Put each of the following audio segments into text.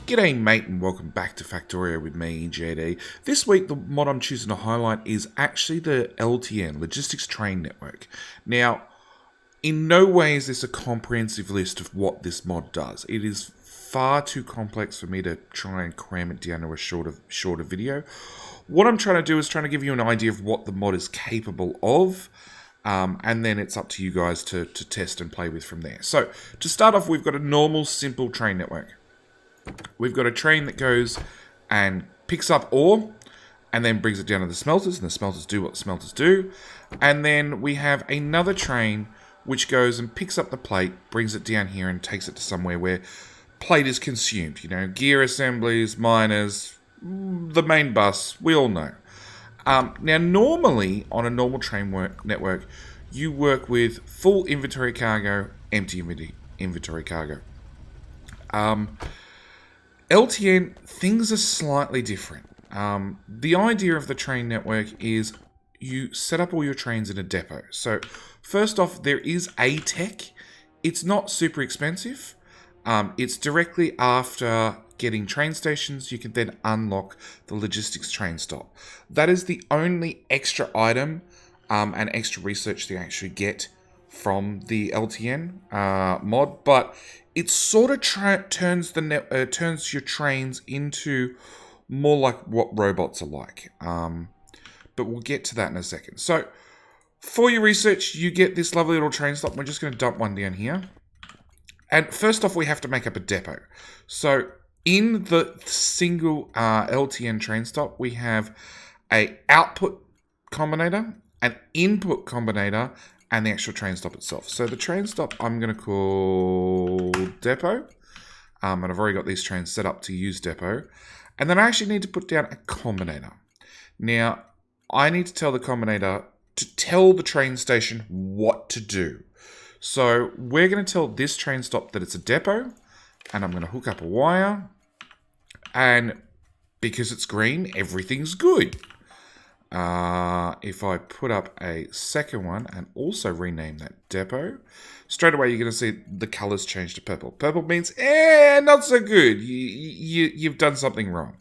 G'day mate and welcome back to Factorio with me, JD. This week the mod I'm choosing to highlight is actually the LTN, Logistics Train Network. Now, in no way is this a comprehensive list of what this mod does. It is far too complex for me to try and cram it down to a shorter video. What I'm trying to do is trying to give you an idea of what the mod is capable of. And then it's up to you guys to test and play with from there. So, to start off, we've got a normal, simple train network. We've got a train that goes and picks up ore and then brings it down to the smelters, and the smelters do what the smelters do. And then we have another train which goes and picks up the plate, brings it down here and takes it to somewhere where plate is consumed. You know, gear assemblies, miners, the main bus, we all know. Now, normally, on a normal train network, you work with full inventory cargo, empty inventory cargo. LTN, things are slightly different. The idea of the train network is you set up all your trains in a depot. So, first off, there is a tech. It's not super expensive. It's directly after getting train stations, you can then unlock the logistics train stop. That is the only extra item and extra research that you actually get from the LTN mod, but it sort of turns your trains into more like what robots are like. But we'll get to that in a second. So for your research, you get this lovely little train stop. We're just going to dump one down here. And first off, we have to make up a depot. So in the single LTN train stop, we have a output combinator, an input combinator, and the actual train stop itself. So the train stop I'm going to call depot. And I've already got these trains set up to use depot. And then I actually need to put down a combinator. Now, I need to tell the combinator to tell the train station what to do. So we're going to tell this train stop that it's a depot. And I'm going to hook up a wire. And because it's green, everything's good. If I put up a second one and also rename that depot, straight away you're going to see the colors change to purple. Purple means, not so good. You've done something wrong.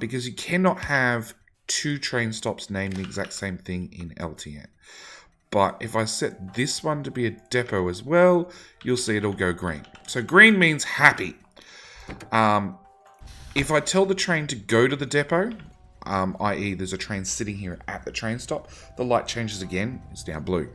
Because you cannot have two train stops named the exact same thing in LTN. But if I set this one to be a depot as well, you'll see it'll go green. So green means happy. If I tell the train to go to the depot, i.e. there's a train sitting here at the train stop, the light changes again, it's now blue.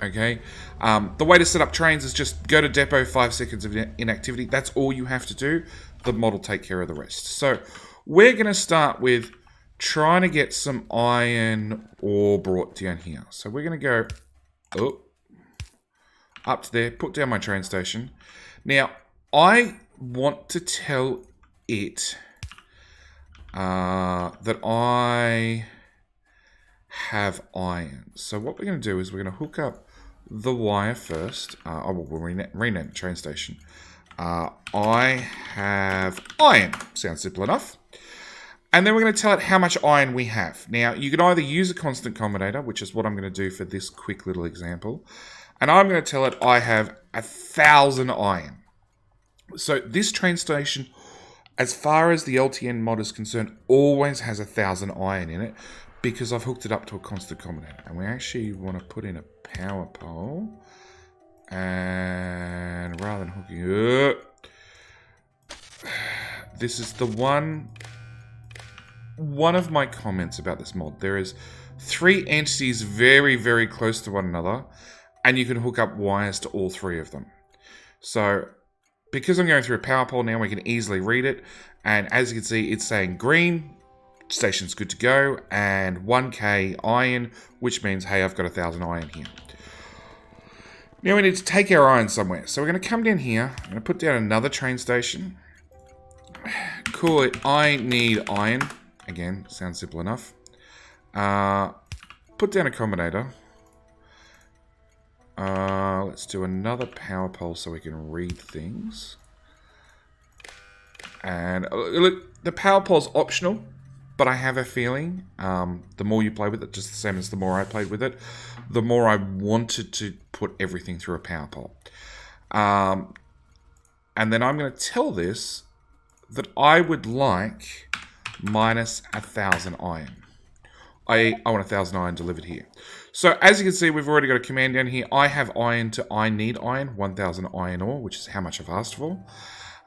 Okay, the way to set up trains is just go to depot, 5 seconds of inactivity. That's all you have to do. The mod will take care of the rest. So we're going to start with trying to get some iron ore brought down here. So we're going to go up to there, put down my train station. Now, I want to tell it that I have iron. So what we're going to do is we're going to hook up the wire first. We'll rename the train station. I have iron. Sounds simple enough. And then we're going to tell it how much iron we have. Now, you can either use a constant combinator, which is what I'm going to do for this quick little example. And I'm going to tell it I have 1,000 iron. So this train station, as far as the LTN mod is concerned, always has 1,000 iron in it because I've hooked it up to a constant combinator. And we actually want to put in a power pole. And rather than hooking up, this is the one of my comments about this mod. There is 3 entities very, very close to one another, and you can hook up wires to all 3 of them. So because I'm going through a power pole now, we can easily read it. And as you can see, it's saying green, station's good to go, and 1k iron, which means, hey, I've got 1,000 iron here. Now we need to take our iron somewhere. So we're going to come down here. I'm going to put down another train station. Call it I need iron. Again, sounds simple enough. Put down a combinator. Let's do another power pole so we can read things. And look, the power pole's optional, but I have a feeling the more you play with it, just the same as the more I played with it, the more I wanted to put everything through a power pole. And then I'm going to tell this that I would like minus 1,000 iron. I want 1,000 iron delivered here. So as you can see, we've already got a command down here. I have iron to I need iron, 1,000 iron ore, which is how much I've asked for.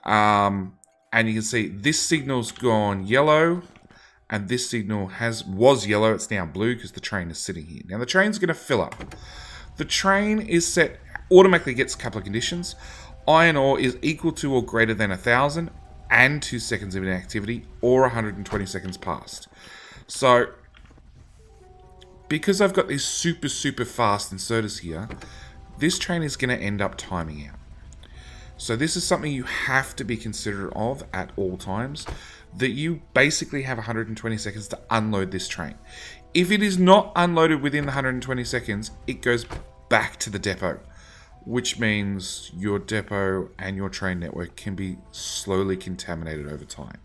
And you can see this signal's gone yellow, and this signal was yellow. It's now blue because the train is sitting here. Now the train's going to fill up. The train is set, automatically gets a couple of conditions. Iron ore is equal to or greater than 1,000 and 2 seconds of inactivity, or 120 seconds past. So because I've got these super fast inserters here, this train is going to end up timing out. So this is something you have to be considerate of at all times, that you basically have 120 seconds to unload this train. If it is not unloaded within the 120 seconds, it goes back to the depot, which means your depot and your train network can be slowly contaminated over time.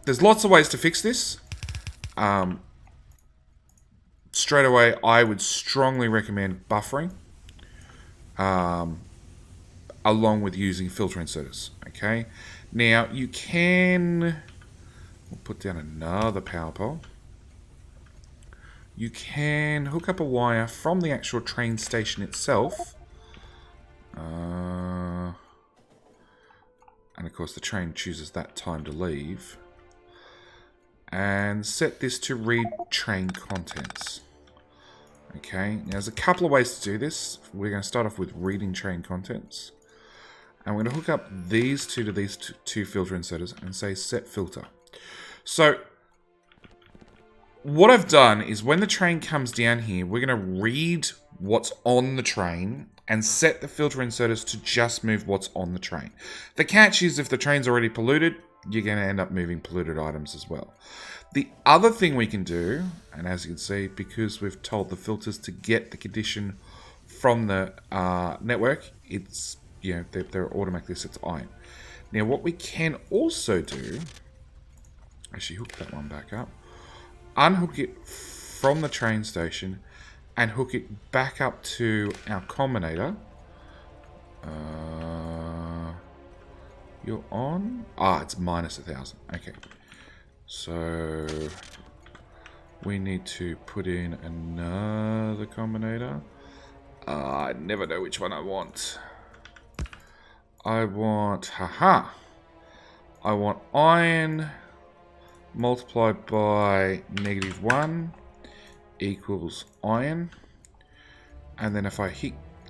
There's lots of ways to fix this. Straight away, I would strongly recommend buffering, along with using filter inserters. Okay, now you can, we'll put down another power pole. You can hook up a wire from the actual train station itself, and of course the train chooses that time to leave, and set this to read train contents. Okay, now there's a couple of ways to do this. We're going to start off with reading train contents, and we're going to hook up these two to these two filter inserters and say set filter. So what I've done is when the train comes down here, we're going to read what's on the train and set the filter inserters to just move what's on the train. The catch is if the train's already polluted, you're going to end up moving polluted items as well. The other thing we can do, and as you can see, because we've told the filters to get the condition from the network, it's, you know, they're automatically set to iron. Now what we can also do, actually hook that one back up, unhook it from the train station and hook it back up to our combinator. You're on? It's minus 1,000. Okay. So we need to put in another combinator. I never know which one I want. I want iron multiplied by -1 equals iron. And then if I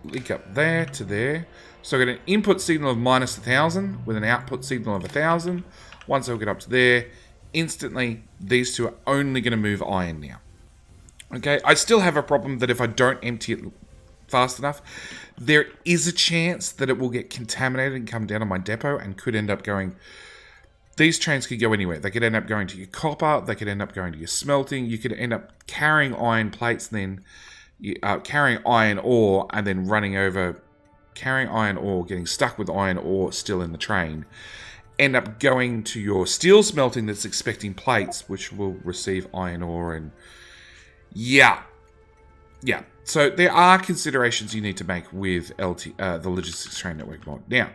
link up there to there, so I get an input signal of minus 1,000 with an output signal of 1,000. Once I hook it up to there, instantly these two are only going to move iron now. Okay, I still have a problem that if I don't empty it fast enough, there is a chance that it will get contaminated and come down on my depot and could end up going. These trains could go anywhere. They could end up going to your copper. They could end up going to your smelting. You could end up carrying iron plates, and then carrying iron ore, and then running over, carrying iron ore, getting stuck with iron ore still in the train. End up going to your steel smelting that's expecting plates, which will receive iron ore, and yeah. So there are considerations you need to make with the logistics train network mod. Now,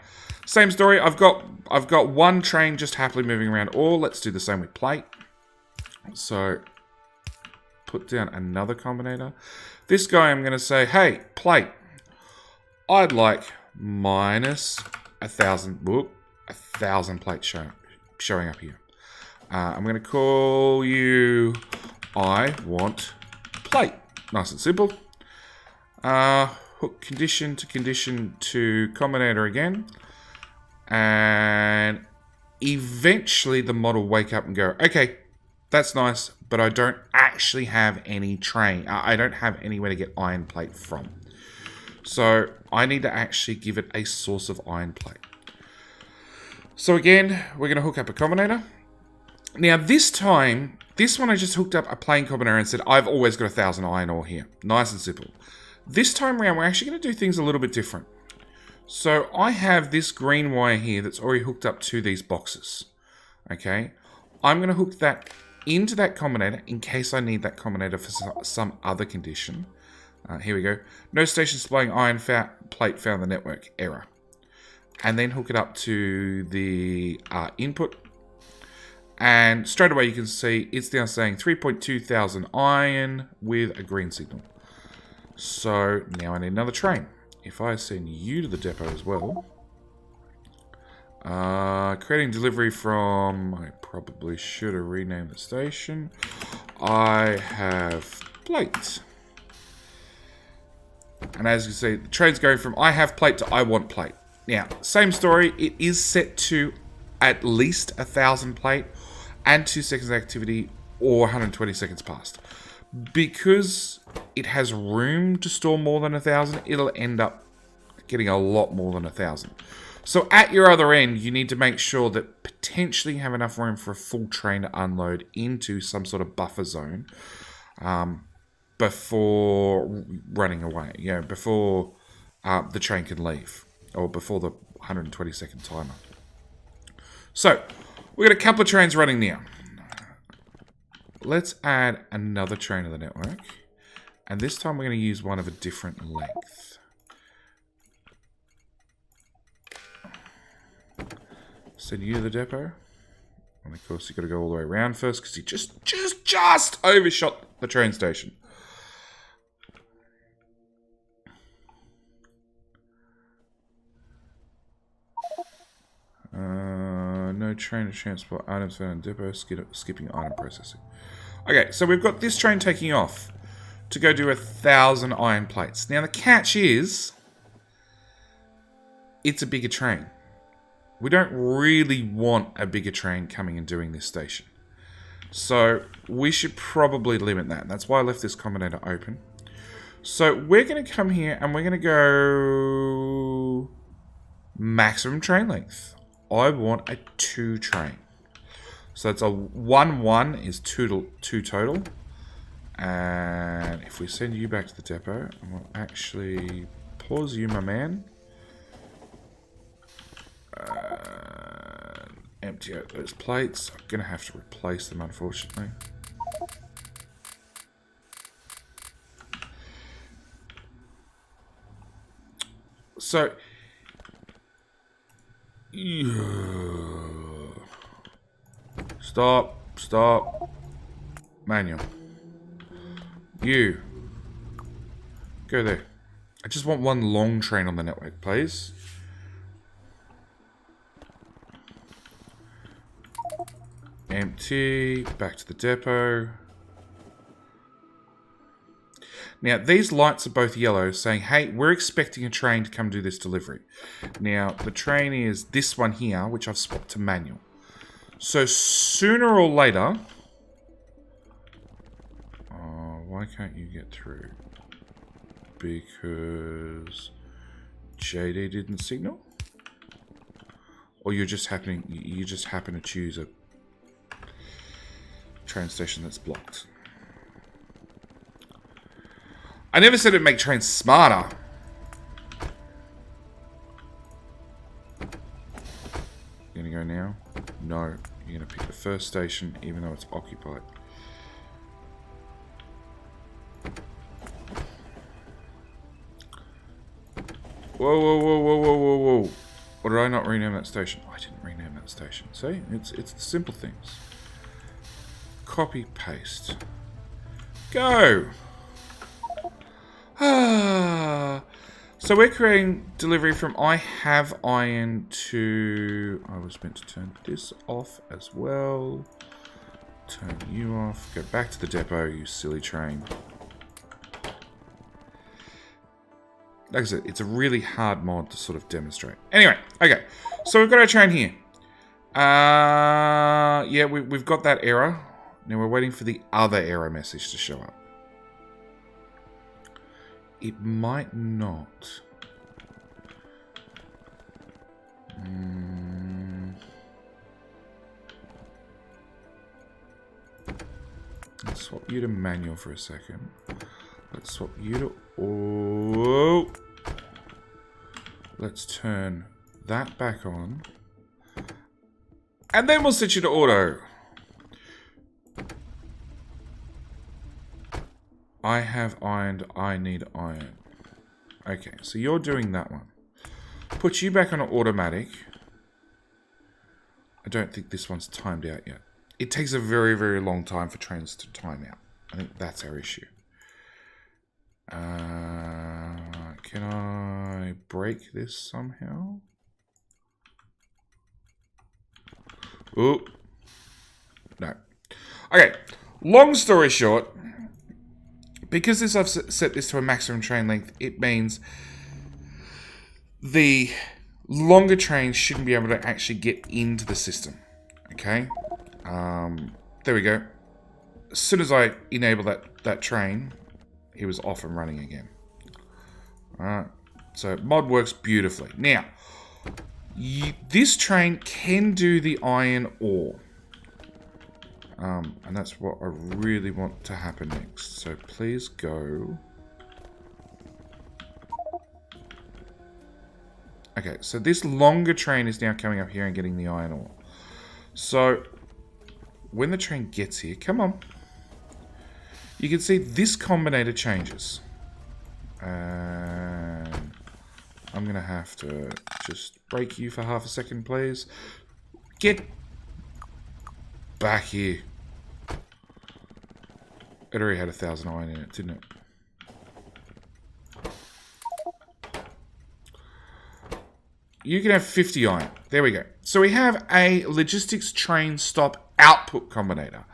same story. I've got one train just happily moving around ore. Let's do the same with plate. So put down another combinator. This guy, I'm going to say, hey, plate, I'd like minus 1,000. Whoop, 1,000 plates showing up here. I'm going to call you I want plate. Nice and simple. Hook condition to combinator again. And eventually the mod will wake up and go, okay, that's nice, but I don't actually have any train. I don't have anywhere to get iron plate from. So I need to actually give it a source of iron plate. So again, we're going to hook up a combinator. Now this time, this one I just hooked up a plain combinator and said, I've always got 1,000 iron ore here. Nice and simple. This time around, we're actually going to do things a little bit different. So I have this green wire here that's already hooked up to these boxes. Okay. I'm going to hook that into that combinator in case I need that combinator for some other condition. Here we go. No station supplying iron plate found in the network. Error. and then hook it up to the input. And straight away you can see it's now saying 3.2 thousand iron with a green signal. So now I need another train. If I send you to the depot as well, creating delivery from, I probably should have renamed the station. I have plate. And as you see, the train's going from I have plate to I want plate. Now, same story, it is set to at least 1,000 plate and 2 seconds activity or 120 seconds past. Because it has room to store more than 1,000, it'll end up getting a lot more than 1,000. So at your other end, you need to make sure that potentially you have enough room for a full train to unload into some sort of buffer zone before running away. Before the train can leave, or before the 120 second timer. So we've got a couple of trains running now. Let's add another train to the network, and this time we're going to use one of a different length. Send you to the depot. And of course, you've got to go all the way around first because you just overshot the train station. No train to transport items found in depot. Skipping item processing. Okay, so we've got this train taking off to go do 1,000 iron plates. Now the catch is, it's a bigger train. We don't really want a bigger train coming and doing this station. So we should probably limit that. That's why I left this combinator open. So we're going to come here and we're going to go maximum train length. I want a 2 train. So it's a 1-1 is 2 total. And if we send you back to the depot, and we'll actually pause you, my man. Empty out those plates. I'm going to have to replace them, unfortunately. So, stop. Manual. You. Go there. I just want one long train on the network, please. Empty. Back to the depot. Now, these lights are both yellow, saying, hey, we're expecting a train to come do this delivery. Now, the train is this one here, which I've swapped to manual. So, sooner or later... Oh, why can't you get through? Because JD didn't signal? Or you just happen to choose a train station that's blocked. I never said it'd make trains smarter. You're gonna go now? No. You're gonna pick the first station even though it's occupied. Whoa. Or did I not rename that station? I didn't rename that station. See? It's the simple things. Copy, paste. Go! So we're creating delivery from I have iron to... I was meant to turn this off as well. Turn you off. Go back to the depot, you silly train. Like I said, it's a really hard mod to sort of demonstrate. Anyway, okay. So we've got our train here. Yeah, we've got that error. Now we're waiting for the other error message to show up. It might not. Let's swap you to manual for a second. Let's swap you to... Oh! Let's turn that back on. And then we'll switch you to auto. I have ironed, I need iron. Okay, so you're doing that one. Put you back on automatic. I don't think this one's timed out yet. It takes a very, very long time for trains to time out. I think that's our issue. Can I break this somehow? Ooh. No. Okay. Long story short, because I've set this to a maximum train length, it means the longer trains shouldn't be able to actually get into the system. Okay. There we go. As soon as I enable that train, it was off and running again. Alright. So mod works beautifully. Now, this train can do the iron ore. And that's what I really want to happen next. So please go. Okay, so this longer train is now coming up here and getting the iron ore. So when the train gets here, come on. You can see this combinator changes. And I'm going to have to just break you for half a second, please. Get back here. It already had 1,000 iron in it, didn't it? You can have 50 iron. There we go. So we have a logistics train stop output combinator.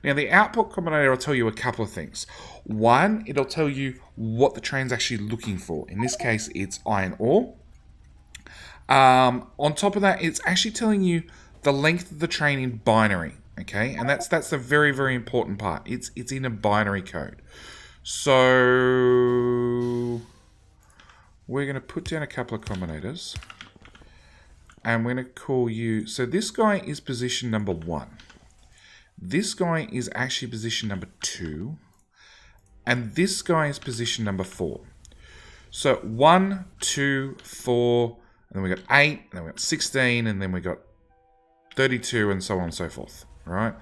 Now the output combinator will tell you a couple of things. One, it'll tell you what the train's actually looking for. In this case, it's iron ore. On top of that, it's actually telling you the length of the train in binary. Okay, and that's the very, very important part. It's in a binary code. So we're going to put down a couple of combinators. And we're going to call you... So this guy is position number 1. This guy is actually position number 2. And this guy is position number 4. So 1, 2, 4, and then we got 8, and then we got 16, and then we got 32, and so on and so forth. Right?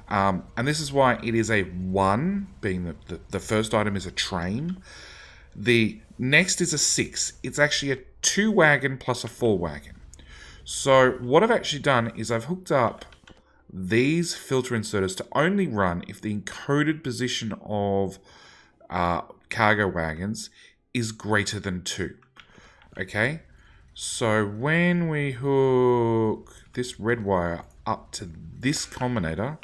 And this is why it is a 1, being the first item is a train. The next is a 6. It's actually a 2 wagon plus a 4 wagon. So what I've actually done is I've hooked up these filter inserters to only run if the encoded position of cargo wagons is greater than 2. Okay? So when we hook this red wire up to this combinator,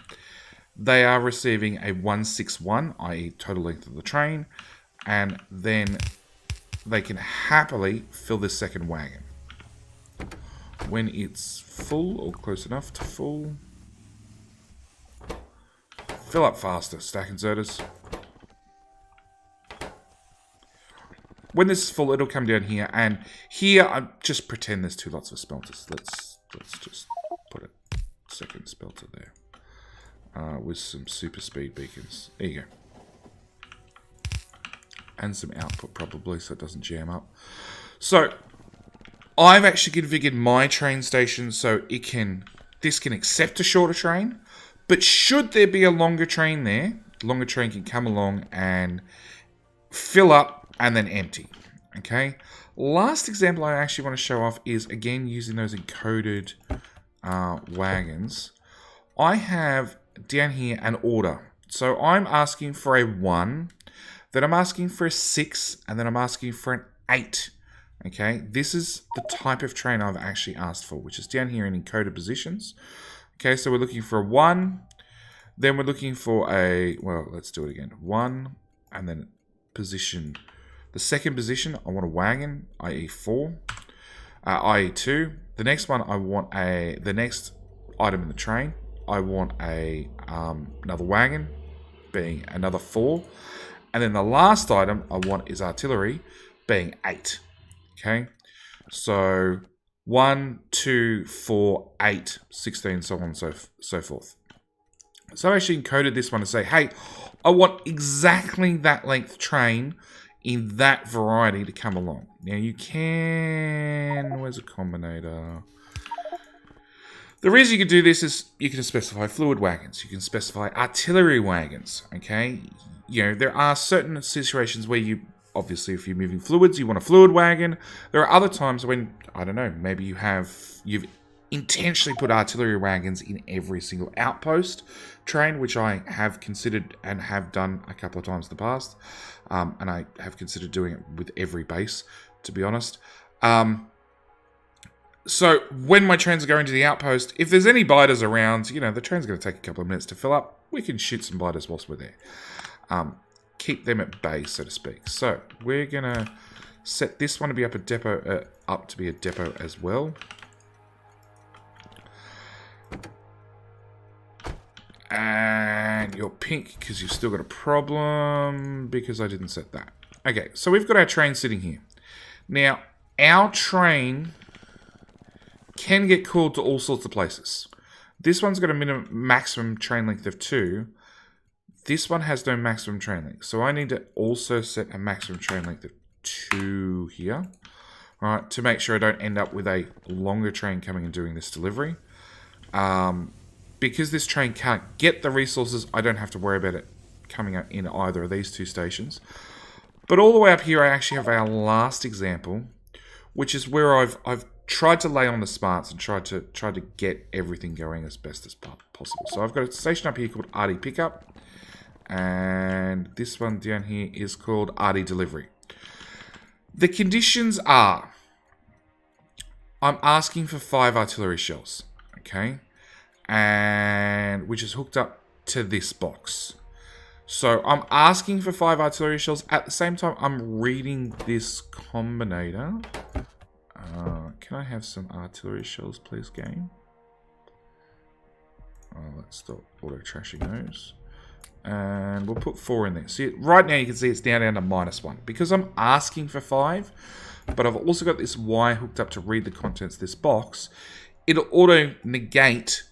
they are receiving a 161, i.e. total length of the train, and then they can happily fill this second wagon. When it's full or close enough to full, fill up faster, stack inserters. When this is full, it'll come down here, and here I just pretend there's 2 lots of smelters. Let's just put a second smelter there with some super speed beacons. There you go, and some output probably so it doesn't jam up. So I've actually configured my train station so this can accept a shorter train, but should there be a longer train there, the longer train can come along and fill up and then empty. Okay. Last example I actually want to show off is again using those encoded wagons. I have down here an order. So I'm asking for a 1, then I'm asking for a 6, and then I'm asking for an 8. Okay, this is the type of train I've actually asked for, which is down here in encoded positions. Okay, so we're looking for a 1, then we're looking for a, well, let's do it again. 1, and then position. The second position, I want a wagon, i.e. 4, i.e. 2. The next one, I want the next item in the train, I want another wagon, being another 4. And then the last item I want is artillery, being 8. Okay, so 1, 2, 4, 8, 16, so on and so forth. So I actually encoded this one to say, hey, I want exactly that length train in that variety to come along. Now you can, where's a combinator? The reason you can do this is you can specify fluid wagons, you can specify artillery wagons, okay? You know, there are certain situations where you obviously, if you're moving fluids, you want a fluid wagon. There are other times when, I don't know, maybe you've intentionally put artillery wagons in every single outpost train, which I have considered and have done a couple of times in the past. And I have considered doing it with every base, to be honest. So when my trains are going to the outpost, if there's any biters around, you know, the train's going to take a couple of minutes to fill up. We can shoot some biters whilst we're there. Keep them at bay, so to speak. So we're going to set this one to be up a depot, up to be a depot as well. And you're pink because you've still got a problem because I didn't set that. Okay, so we've got our train sitting here. Now, our train can get called to all sorts of places. This one's got a maximum train length of 2. This one has no maximum train length. So I need to also set a maximum train length of 2 here. All right, to make sure I don't end up with a longer train coming and doing this delivery. Because this train can't get the resources, I don't have to worry about it coming up in either of these 2 stations. But all the way up here, I actually have our last example, which is where I've tried to lay on the smarts and tried to get everything going as best as possible. So I've got a station up here called RD Pickup, and this one down here is called RD Delivery. The conditions are, I'm asking for 5 artillery shells, okay, and which is hooked up to this box. So I'm asking for 5 artillery shells. At the same time, I'm reading this combinator. Can I have some artillery shells, please, game? Let's stop auto-trashing those. And we'll put 4 in there. See, right now you can see it's down to -1. Because I'm asking for 5, but I've also got this wire hooked up to read the contents of this box, it'll auto-negate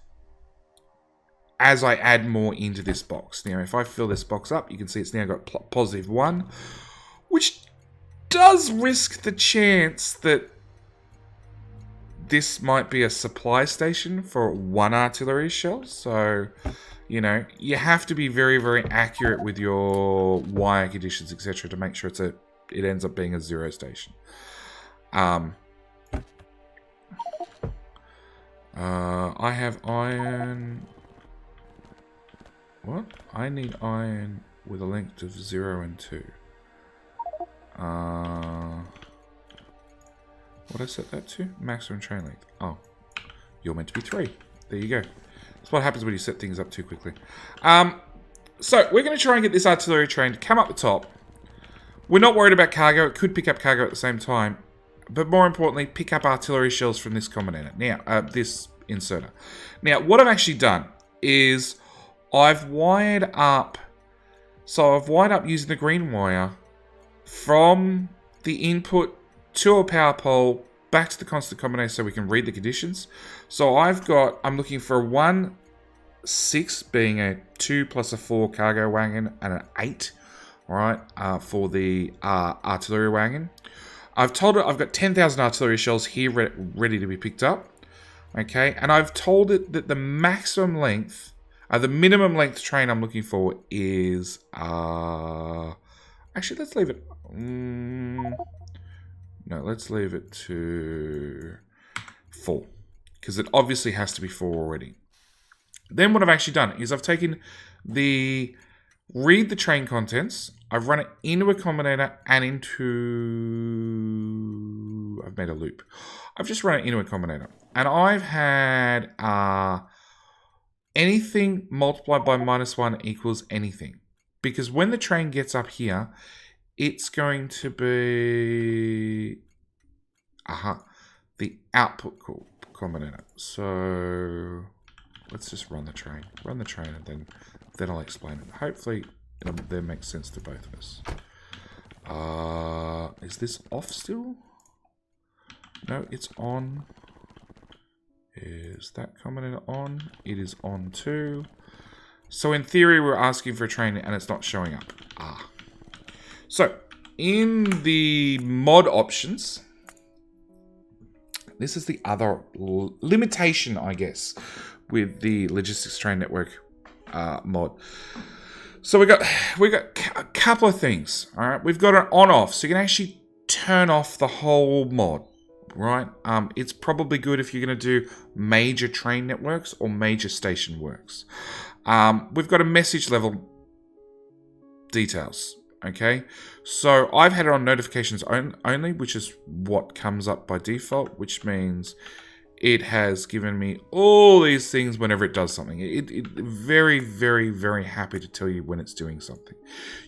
as I add more into this box. Now, if I fill this box up, you can see it's now got +1, which does risk the chance that this might be a supply station for 1 artillery shell. So, you know, you have to be very, very accurate with your wire conditions, etc., to make sure it ends up being a 0 station. I have iron. What? I need iron with a length of 0 and 2. What did I set that to? Maximum train length. Oh, you're meant to be 3. There you go. That's what happens when you set things up too quickly. So we're going to try and get this artillery train to come up the top. We're not worried about cargo. It could pick up cargo at the same time. But more importantly, pick up artillery shells from this combinator. Now, this inserter. Now, what I've actually done is I've wired up. So I've wired up using the green wire from the input to a power pole back to the constant combinator so we can read the conditions. So I'm looking for a 1, 6 being a 2 plus a 4 cargo wagon and an 8, all right, for the artillery wagon. I've told it I've got 10,000 artillery shells here ready to be picked up, okay, and I've told it that the maximum length, the minimum length train I'm looking for is, actually let's leave it, no, let's leave it to 4, because it obviously has to be 4 already. Then what I've actually done is I've taken read the train contents, I've run it into a combinator and I've made a loop. I've just run it into a combinator. And I've had anything multiplied by -1 equals anything. Because when the train gets up here, it's going to be the output combinator. So let's just run the train. Run the train and then I'll explain it. Hopefully it'll then make sense to both of us. Is this off still? No, it's on. Is that combinator on? It is on too. So in theory we're asking for a train and it's not showing up. So, in the mod options, this is the other limitation, I guess, with the Logistics Train Network mod. So we got a couple of things. All right, we've got an on-off, so you can actually turn off the whole mod. Right, it's probably good if you're going to do major train networks or major station works. We've got a message level details. Okay, so I've had it on notifications only, which is what comes up by default, which means it has given me all these things whenever it does something. It very, very, very happy to tell you when it's doing something.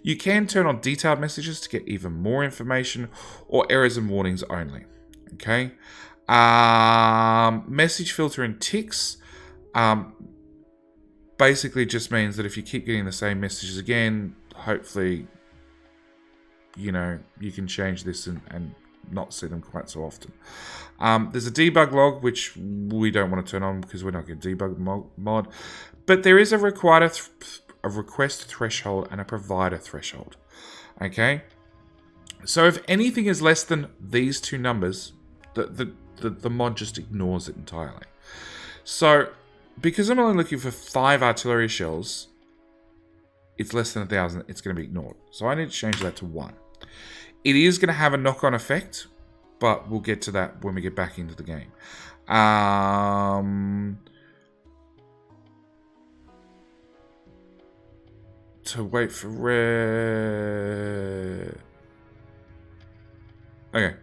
You can turn on detailed messages to get even more information, or errors and warnings only. Okay, message filter and ticks basically just means that if you keep getting the same messages again, hopefully, you know, you can change this and not see them quite so often. There's a debug log, which we don't want to turn on because we're not going to debug mod. But there is a request threshold and a provider threshold. Okay? So if anything is less than these two numbers, the mod just ignores it entirely. So because I'm only looking for 5 artillery shells, it's less than 1,000, it's going to be ignored. So I need to change that to 1. It is going to have a knock-on effect, but we'll get to that when we get back into the game. To wait for red. Okay,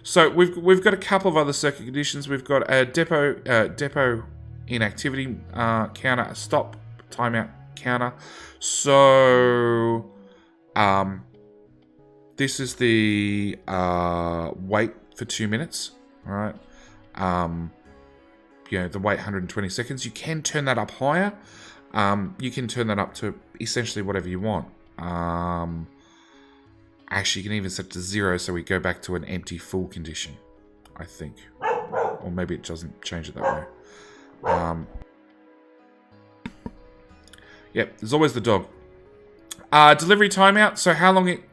so we've got a couple of other circuit conditions. We've got a depot inactivity counter, a stop timeout counter. So this is the wait for 2 minutes, all right? You know, the wait 120 seconds. You can turn that up higher. You can turn that up to essentially whatever you want. Actually, you can even set it to 0, so we go back to an empty full condition, I think. Or maybe it doesn't change it that way. Yep, there's always the dog. Delivery timeout, so how long it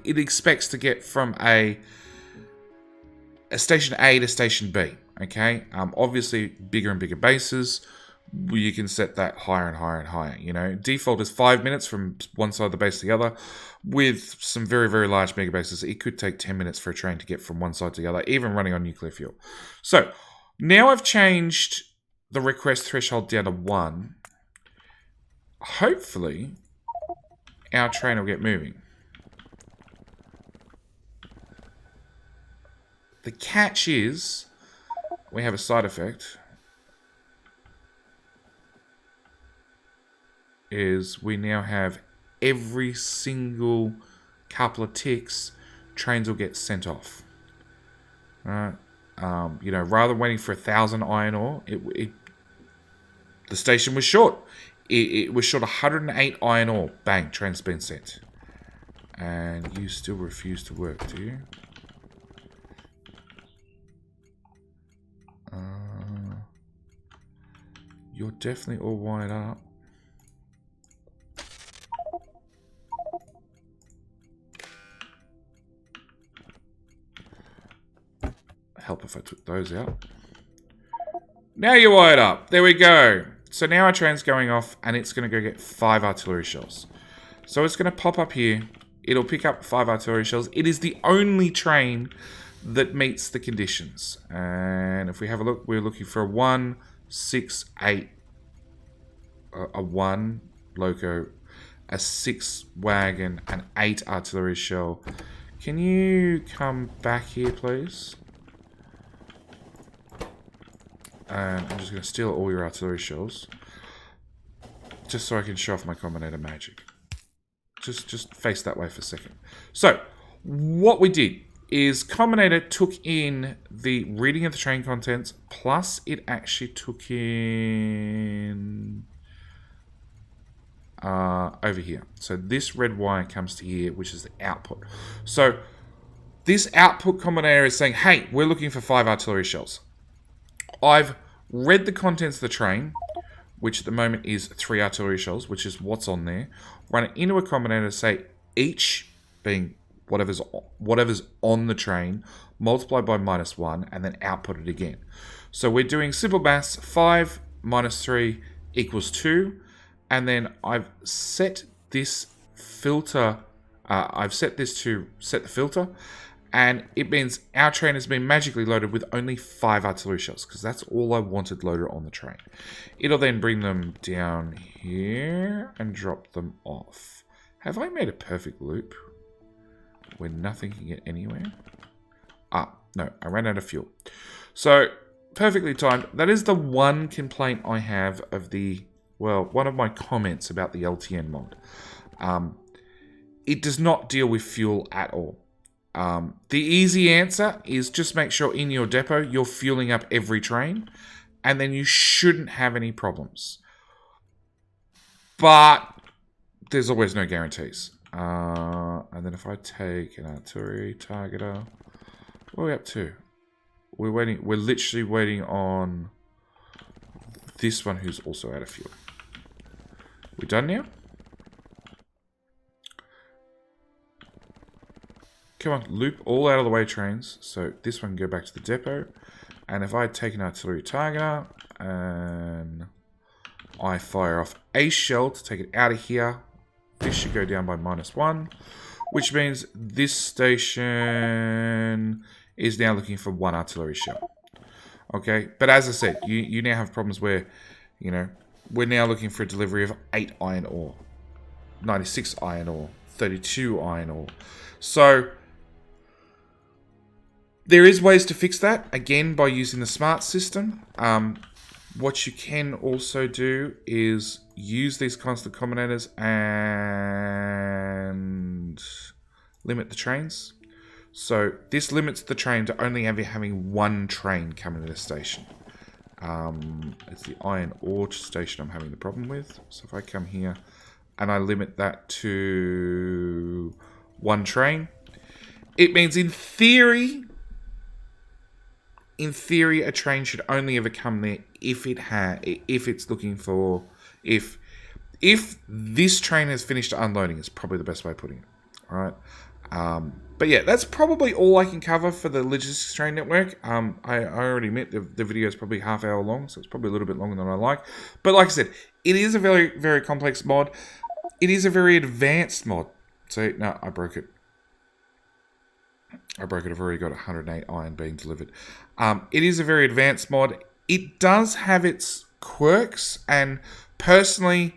expects to get from a station A to station B, okay? Obviously, bigger and bigger bases, you can set that higher and higher and higher, you know. Default is 5 minutes from one side of the base to the other. With some very, very large mega bases, it could take 10 minutes for a train to get from one side to the other, even running on nuclear fuel. So, now I've changed the request threshold down to 1. Hopefully, our train will get moving. The catch is, we have a side effect, is we now have every single couple of ticks, trains will get sent off. Right? You know, rather than waiting for 1,000 iron ore, the station was short. It was short 108 iron ore. Bang, train's been sent. And you still refuse to work, do you? You're definitely all wired up. Help if I took those out. Now you're wired up. There we go. So now our train's going off and it's going to go get 5 artillery shells. So it's going to pop up here. It'll pick up 5 artillery shells. It is the only train that meets the conditions. And if we have a look, we're looking for a 1, 6, 8. A 1 loco, a 6 wagon, an 8 artillery shell. Can you come back here, please? And I'm just going to steal all your artillery shells. Just so I can show off my Combinator magic. Just face that way for a second. So, what we did is Combinator took in the reading of the train contents, plus it actually took in over here. So this red wire comes to here, which is the output. So this output Combinator is saying, hey, we're looking for 5 artillery shells. I've read the contents of the train, which at the moment is 3 artillery shells, which is what's on there. Run it into a Combinator to say each being whatever's on the train, multiplied by -1, and then output it again. So we're doing simple maths, 5 minus 3 equals 2, and then I've set this filter, I've set this to set the filter, and it means our train has been magically loaded with only 5 artillery shells, because that's all I wanted loaded on the train. It'll then bring them down here and drop them off. Have I made a perfect loop where nothing can get anywhere? No, I ran out of fuel. So, perfectly timed. That is the one complaint I have of the, well, one of my comments about the LTN mod. It does not deal with fuel at all. The easy answer is just make sure in your depot you're fueling up every train, and then you shouldn't have any problems. But there's always no guarantees. And then if I take an artillery targeter, what are we up to? We're literally waiting on this one who's also out of fuel. We done now? Come on, loop all out of the way trains. So this one can go back to the depot. And if I take an artillery targeter and I fire off a shell to take it out of here, this should go down by -1, which means this station is now looking for 1 artillery shell. Okay, but as I said, you now have problems where, you know, we're now looking for a delivery of 8 iron ore, 96 iron ore, 32 iron ore. So there is ways to fix that, again, by using the smart system. What you can also do is use these constant combinators and limit the trains. So this limits the train to only ever having 1 train coming to the station. It's the iron ore station I'm having the problem with. So if I come here and I limit that to 1 train, it means in theory, a train should only ever come there if it's looking for, if this train has finished unloading, is probably the best way of putting it. All right. But yeah, that's probably all I can cover for the logistics train network. I already admit the video is probably half hour long, so it's probably a little bit longer than I like. But like I said, it is a very, very complex mod. It is a very advanced mod. See, no, I broke it. I've already got 108 iron being delivered. It is a very advanced mod. It does have its quirks, and personally,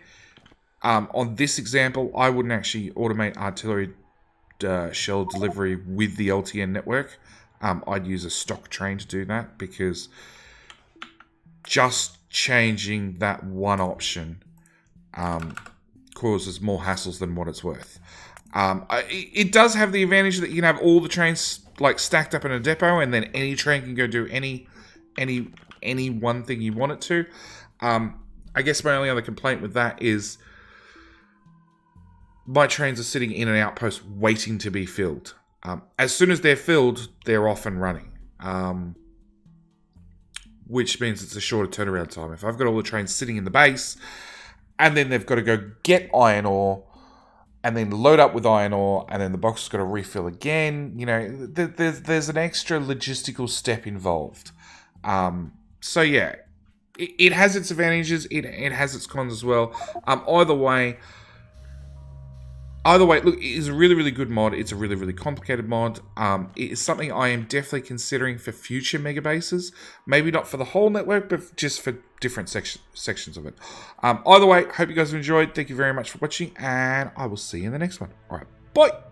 on this example, I wouldn't actually automate artillery shell delivery with the LTN network. I'd use a stock train to do that, because just changing that one option causes more hassles than what it's worth. It does have the advantage that you can have all the trains like stacked up in a depot, and then any train can go do any one thing you want it to. I guess my only other complaint with that is my trains are sitting in an outpost waiting to be filled. As soon as they're filled, they're off and running. Which means it's a shorter turnaround time. If I've got all the trains sitting in the base, and then they've got to go get iron ore, and then load up with iron ore, and then the box has got to refill again. You know, there's an extra logistical step involved. So yeah, it has its advantages. It has its cons as well. Either way, look, it is a really, really good mod. It's a really, really complicated mod. It is something I am definitely considering for future mega bases. Maybe not for the whole network, but just for different sections of it. Either way, hope you guys have enjoyed. Thank you very much for watching, and I will see you in the next one. All right, bye.